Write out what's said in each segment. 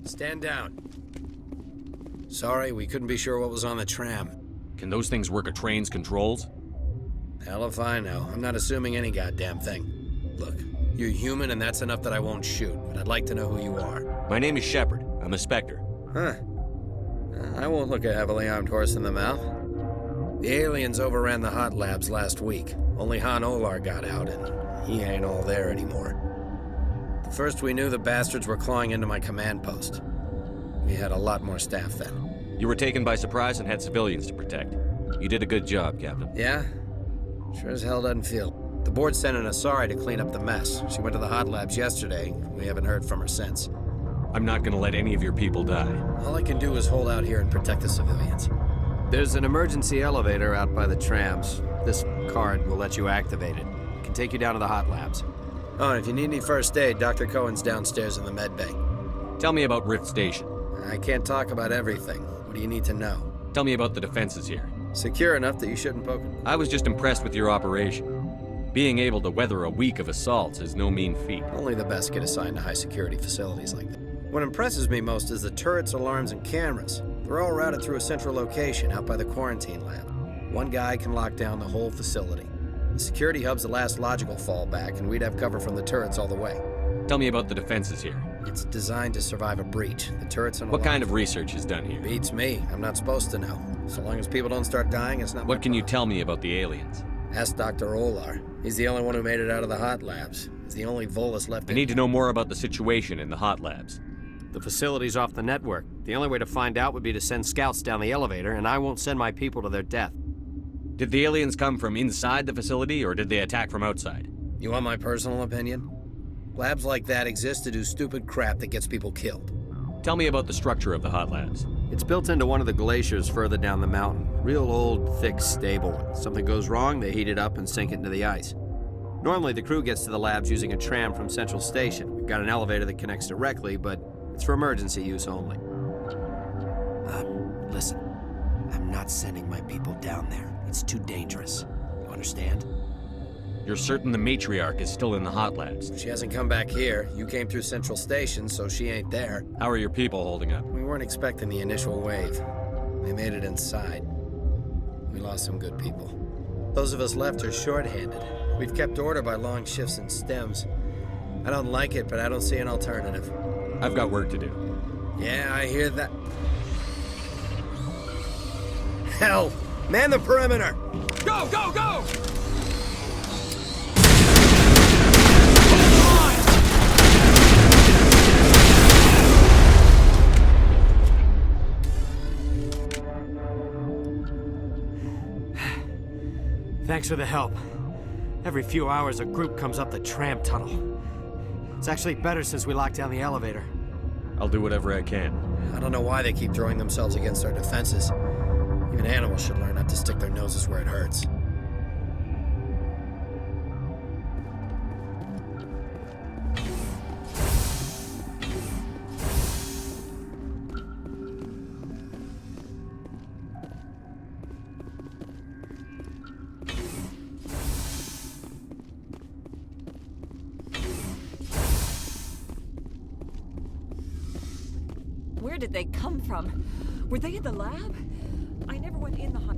Stand down. Sorry, we couldn't be sure what was on the tram. Can those things work a train's controls? Hell if I know. I'm not assuming any goddamn thing. Look, you're human and that's enough that I won't shoot, but I'd like to know who you are. My name is Shepard. I'm a Spectre. Huh. I won't look a heavily armed horse in the mouth. The aliens overran the hot labs last week. Only Han Olar got out, and he ain't all there anymore. First we knew the bastards were clawing into my command post. We had a lot more staff then. You were taken by surprise and had civilians to protect. You did a good job, Captain. Yeah? Sure as hell doesn't feel. The board sent an Asari to clean up the mess. She went to the hot labs yesterday. We haven't heard from her since. I'm not gonna let any of your people die. All I can do is hold out here and protect the civilians. There's an emergency elevator out by the trams. This card will let you activate it. It can take you down to the hot labs. Oh, and if you need any first aid, Dr. Cohen's downstairs in the med bay. Tell me about Rift Station. I can't talk about everything. What do you need to know? Tell me about the defenses here. Secure enough that you shouldn't poke it. I was just impressed with your operation. Being able to weather a week of assaults is no mean feat. Only the best get assigned to high-security facilities like that. What impresses me most is the turrets, alarms, and cameras. They're all routed through a central location out by the quarantine lab. One guy can lock down the whole facility. The security hub's the last logical fallback, and we'd have cover from the turrets all the way. Tell me about the defenses here. It's designed to survive a breach. The turrets and What kind of research is done here? Beats me. I'm not supposed to know. So long as people don't start dying, it's not What can you tell me about the aliens? Ask Dr. Olar. He's the only one who made it out of the hot labs. He's the only Volus left. I need to know more about the situation in the hot labs. The facility's off the network. The only way to find out would be to send scouts down the elevator, and I won't send my people to their death. Did the aliens come from inside the facility, or did they attack from outside? You want my personal opinion? Labs like that exist to do stupid crap that gets people killed. Tell me about the structure of the hot labs. It's built into one of the glaciers further down the mountain. Real old, thick, stable. If something goes wrong, they heat it up and sink it into the ice. Normally, the crew gets to the labs using a tram from Central Station. We've got an elevator that connects directly, but it's for emergency use only. Listen. I'm not sending my people down there. It's too dangerous. You understand? You're certain the matriarch is still in the hot labs? She hasn't come back here. You came through Central Station, so she ain't there. How are your people holding up? We weren't expecting the initial wave. They made it inside. We lost some good people. Those of us left are short-handed. We've kept order by long shifts and stems. I don't like it, but I don't see an alternative. I've got work to do. Yeah, I hear that. Hell! Man the perimeter! Go, go, go! Thanks for the help. Every few hours, a group comes up the tram tunnel. It's actually better since we locked down the elevator. I'll do whatever I can. I don't know why they keep throwing themselves against our defenses. Even animals should learn not to stick their noses where it hurts. Where did they come from? Were they in the lab? I never went in the hot...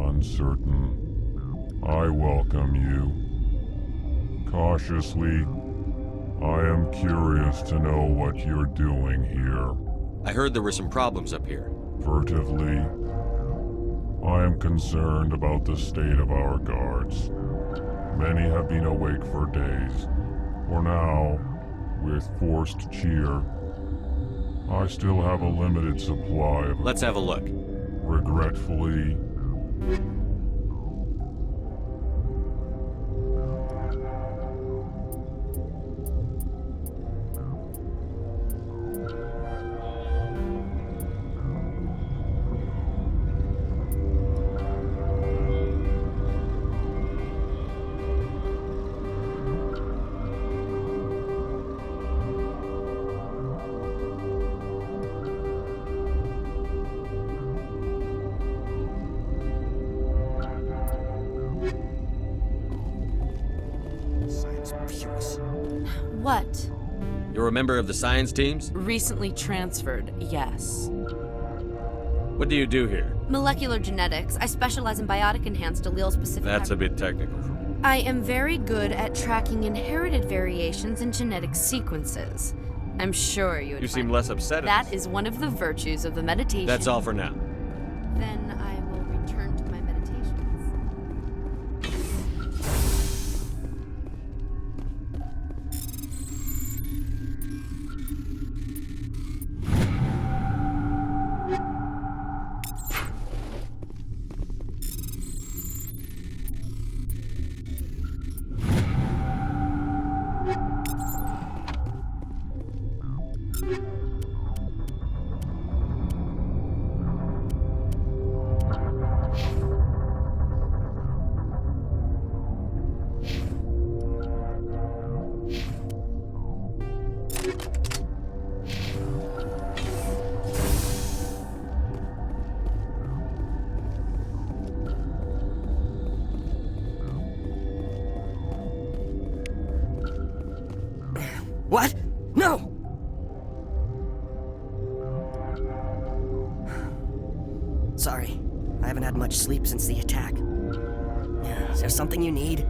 Uncertain. I welcome you. Cautiously, I am curious to know what you're doing here. I heard there were some problems up here. Furtively, I am concerned about the state of our guards. Many have been awake for days. For now, with forced cheer, I still have a limited supply of... Let's have a look. Regretfully... What? You're a member of the science teams? Recently transferred, yes. What do you do here? Molecular genetics. I specialize in biotic-enhanced allele-specific... That's a bit technical. I am very good at tracking inherited variations in genetic sequences. I'm sure you would You seem find less upset at that this. is one of the virtues of the meditation. That's all for now. Then I will return to my meditations. What? No! Sorry, I haven't had much sleep since the attack. Is there something you need?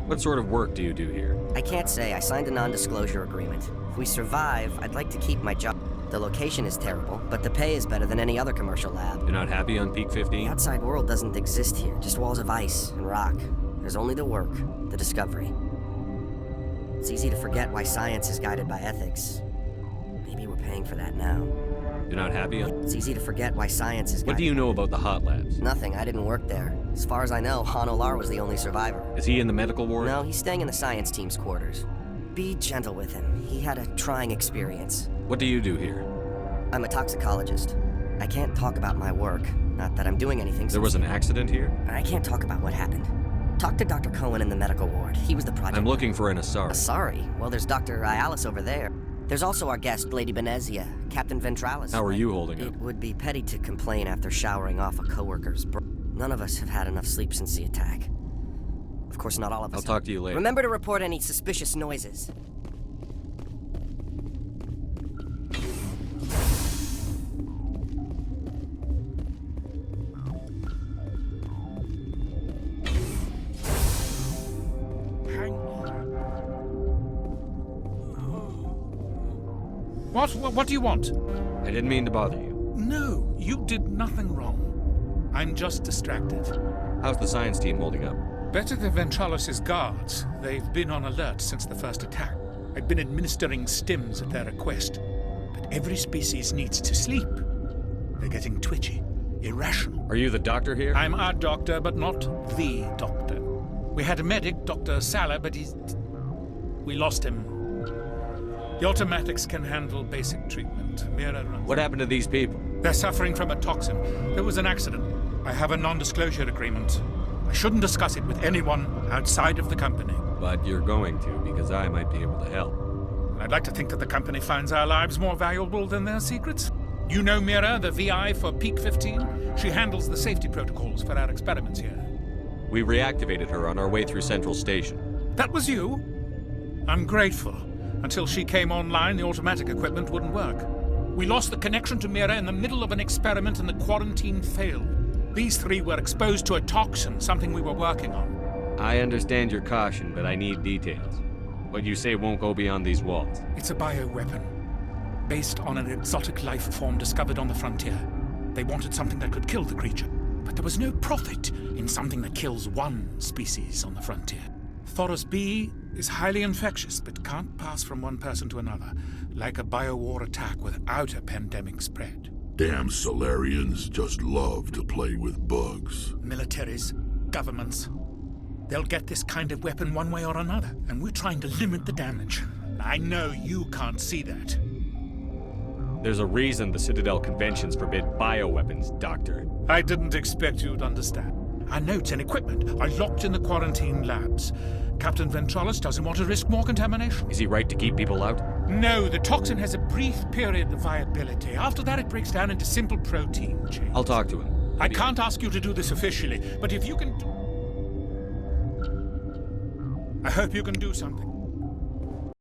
What sort of work do you do here? I can't say. I signed a non-disclosure agreement. If we survive, I'd like to keep my job. The location is terrible, but the pay is better than any other commercial lab. You're not happy on Peak The 15? outside world doesn't exist here, just walls of ice and rock. There's only the work, the discovery. It's easy to forget why science is guided by ethics. Maybe we're paying for that now. You're not happy on... It's easy to forget why science is guided... What do you know about the hot labs? Nothing, I didn't work there. As far as I know, Han Olar was the only survivor. Is he in the medical ward? No, he's staying in the science team's quarters. Be gentle with him. He had a trying experience. What do you do here? I'm a toxicologist. I can't talk about my work. Not that I'm doing anything. There was an accident here? I can't talk about what happened. Talk to Dr. Cohen in the medical ward. He was the project... I'm looking for an Asari. Sorry. Well, there's Dr. Ayalis over there. There's also our guest, Lady Benezia, Captain Ventralis. How are you holding up? It would be petty to complain after showering off a coworker's None of us have had enough sleep since the attack. Of course, not all of us. I'll talk to you later. Remember to report any suspicious noises. What do you want? I didn't mean to bother you. No, you did nothing wrong. I'm just distracted. How's the science team holding up? Better than Ventralis' guards. They've been on alert since the first attack. I've been administering stims at their request. But every species needs to sleep. They're getting twitchy, irrational. Are you the doctor here? I'm our doctor, but not the doctor. We had a medic, Dr. Salah, but we lost him. The automatics can handle basic treatment. Mira runs. What happened to these people? They're suffering from a toxin. There was an accident. I have a non-disclosure agreement. I shouldn't discuss it with anyone outside of the company. But you're going to, because I might be able to help. I'd like to think that the company finds our lives more valuable than their secrets. You know Mira, the VI for Peak 15? She handles the safety protocols for our experiments here. We reactivated her on our way through Central Station. That was you? I'm grateful. Until she came online, the automatic equipment wouldn't work. We lost the connection to Mira in the middle of an experiment and the quarantine failed. These three were exposed to a toxin, something we were working on. I understand your caution, but I need details. What you say won't go beyond these walls. It's a bioweapon, based on an exotic life form discovered on the frontier. They wanted something that could kill the creature, but there was no profit in something that kills one species on the frontier. Thoros B is highly infectious, but can't pass from one person to another, like a biowar attack without a pandemic spread. Damn Solarians just love to play with bugs. Militaries, governments, they'll get this kind of weapon one way or another, and we're trying to limit the damage. I know you can't see that. There's a reason the Citadel conventions forbid bioweapons, Doctor. I didn't expect you'd understand. Our notes and equipment are locked in the quarantine labs. Captain Ventralis doesn't want to risk more contamination. Is he right to keep people out? No, the toxin has a brief period of viability. After that, it breaks down into simple protein chains. I'll talk to him. I can't ask you to do this officially, but if you can... I hope you can do something.